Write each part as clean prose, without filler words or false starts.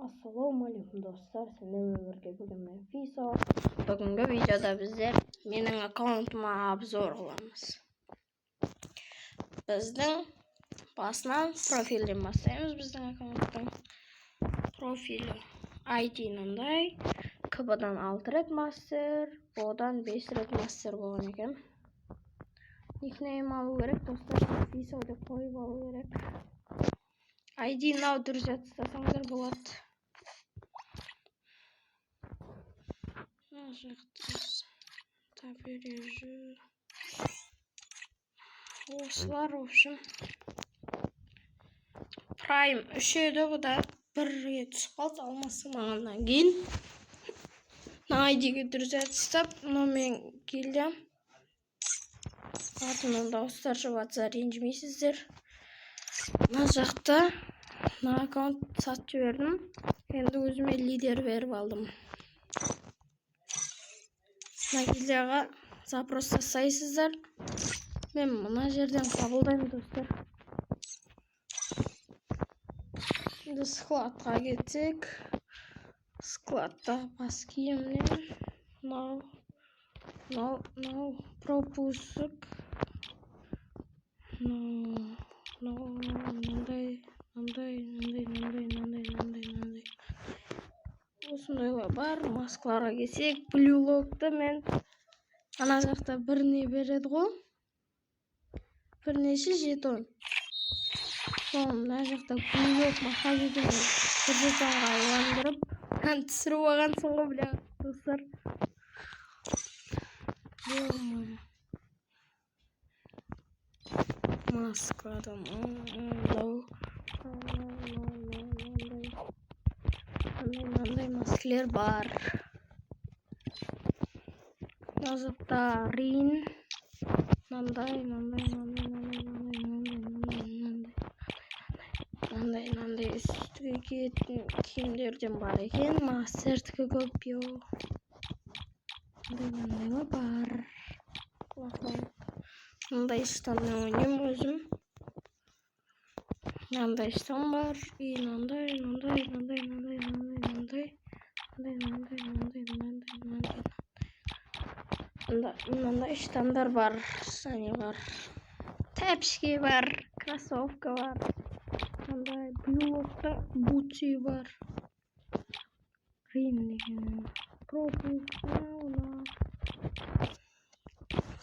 Assalomu alaykum do'stlar, sizlarga birga bugun men Fiso. Bugungi videoda bizlar mening akkauntimga obzor qilamiz. Bizning basdan profildan boshlaymiz. Bizning akkauntning profili ID nanday, KB'dan 6 ret master, Bo'dan 5 ret master bo'lgan ekan. Nickname alı gerek do'stlar, Fiso deb qo'yib olish gerek. ID now dürüst istasanlar bo'ladi. Табережу. Осылар, в общем. Prime 3 еді, bu da 1-ге түсіп қалды, алмасы мағаннан кейін. ID-ге дұрыс істеп, мен келдім. Артынан дауыстар шығып ренжімейсіздер. Мына жақта аккаунт сатып жібердім. Енді өзіме лидер беріп алдым. Нагилияға запрос жасайсыздар. Мен мына жерден қабылдаймын достар. Енді складқа кетсек, складта бас киімнен мынау пропуск. Мынандай. Осындайлар бар. Маскаларға келсек, Blue Lock'ты мен ана жақта біріне береді ғой. Бірнеше жетон. Мына жақта Blue Lock махазиден бір жетонға айландырып, түсіріп алғансың ғой, бля, достар. Маскадан мынандай маскалар бар. Назықта Рин мынандай үстіге киетін киімдерден бар екен. Мастердікі көп жоқ. Мындай бар. Мындай штанмен ойнаймын өзім. Мындай штан бар. Мындай штандар бар. Сани бар. Тәпішке бар. Кроссовка бар. Мындай Blue Lock'та бутси бар. Рин деген. Пропуск.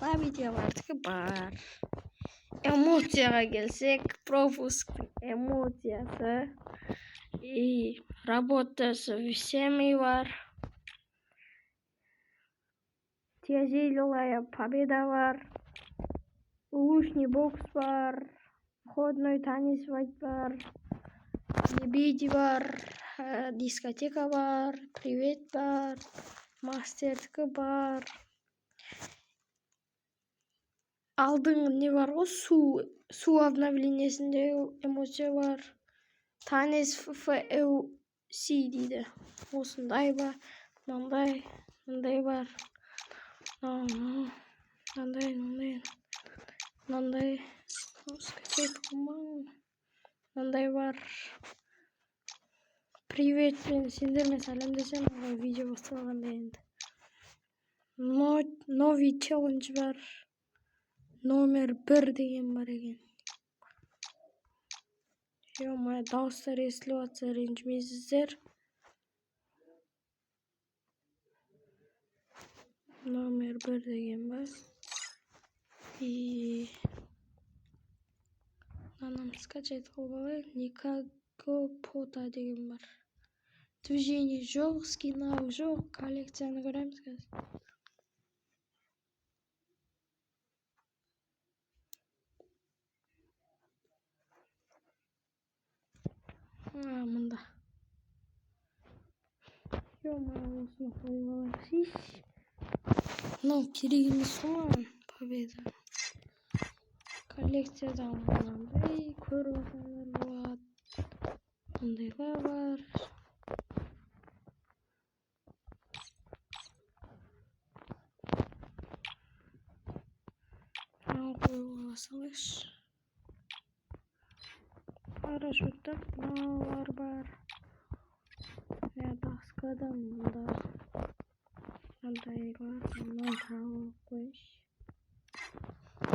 Видеолардікі бар. Эмоцияға келсек, пропуск эмоциясы и работа со всеми бар. Тяжелая победа бар. Лучный бокс бар. Входной танец бар. Лебеди бар. Дискотека бар. Привет бар. Мастердікі бар. Алдың не бар ғой, су обновлениясында эмоция бар. Танец FFC дейді. Осындай бар. Мындай бар. Мынандай. Мындай бар. Привет, мен сендермен сәлем десем, видео басталғанда енді. Новый челлендж бар. Номер 1 деген бар екен. Моя дауыстар естіліп жатса ренжімейсіздер. Номер 1 деген бар. И анам скачать қылып алайын. Никакого пота деген бар. Движение жоқ, скинау жоқ, коллекцияны көреміз қазір. Мында. Осыны қойып алайық. Мынау керек емес ғой, победа. Коллекцияда мынандай көріп отырсаңдар болады. Мындайлар бар. Қойып алсаңыз. Парашютта мыналар бар. Ya baskadan bunda. Adaylar bundan tavuk.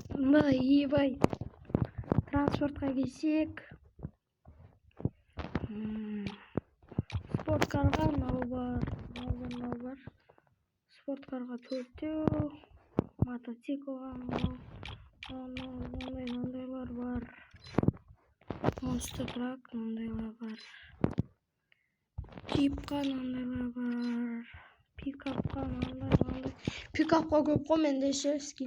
Bunda da iyi bay. Transportқа келсек. Спорткарға мынау бар. Мынау бар. Спорткарға 4-еу. Мотоциклға мынандайлар бар. Monster Truck мынандайлар бар. Джипқа мынандайлар бар. Пикапқа мынандай. Пикапқа көп қой менде шерскі.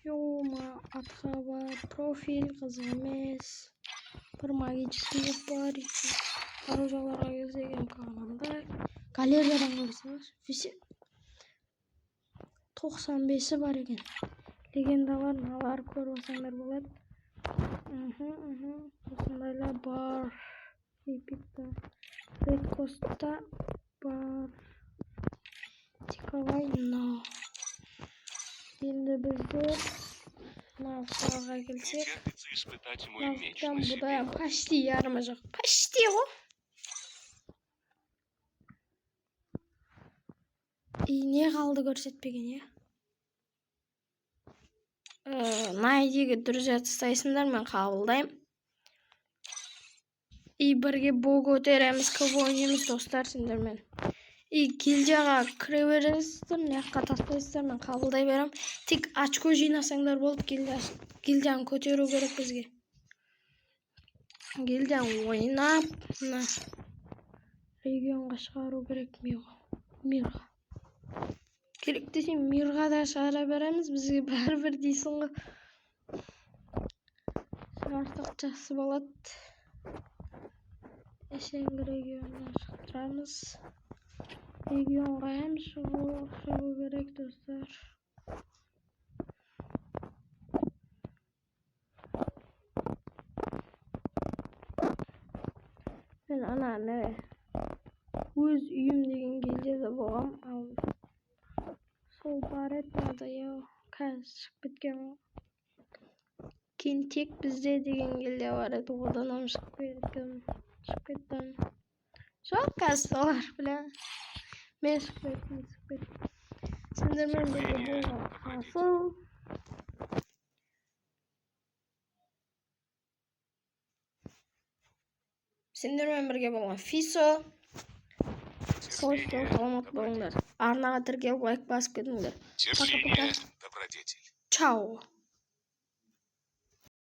Yo'ма атқа бар. Профиль қызық емес. Bir магический бар. Оружияларға келсек мынандай. Галереядан көрсеңіз. 95-і бар екен. Легендалар мыналар көріп алсаңдар болады. Осындайлар бар. Эпикта. Red Coast'та бар. Тиковай мынау. Енді біздер мынау қалаға келсек. Мынау бұдай почти ярымы жоқ. Почти ғой. Не қалды көрсетпеген, е? Найдегі друзья тастайсыңдар, мен қабылдайым. Бірге бой көтереміз, кіп ойнаймыз достар сендермен. Гильдияға кіре бересіздер, не жаққа таспайсыздар, мен қабылдай берем. Тек очко жинасаңдар болды, гильдияны көтеру керек бізге. Гильдияны ойнап, регионға шығару керек мирға. Керек десем мирға да шығара береміз, бізге бәрібір дейсің ғой. Шығарсақ жақсы болады. Эшеңгі регионға шығырамыз. Регионға әм шығу керек достар. Мен ананы өз үйім деген гильдияда болғам. Сол бар еді, қазір шығып кеткен. Кейін тек бізде деген гильдия бар еді, одан шығып кеттім. Жоқ, қазір солар, бля. Мен шығып кеттім. Сендермен бірге болған асыл. Сендермен бірге болған Фисо. Саламат болыңдар. Арнаға тіркеліп лайк басып кетіңдер. Чао.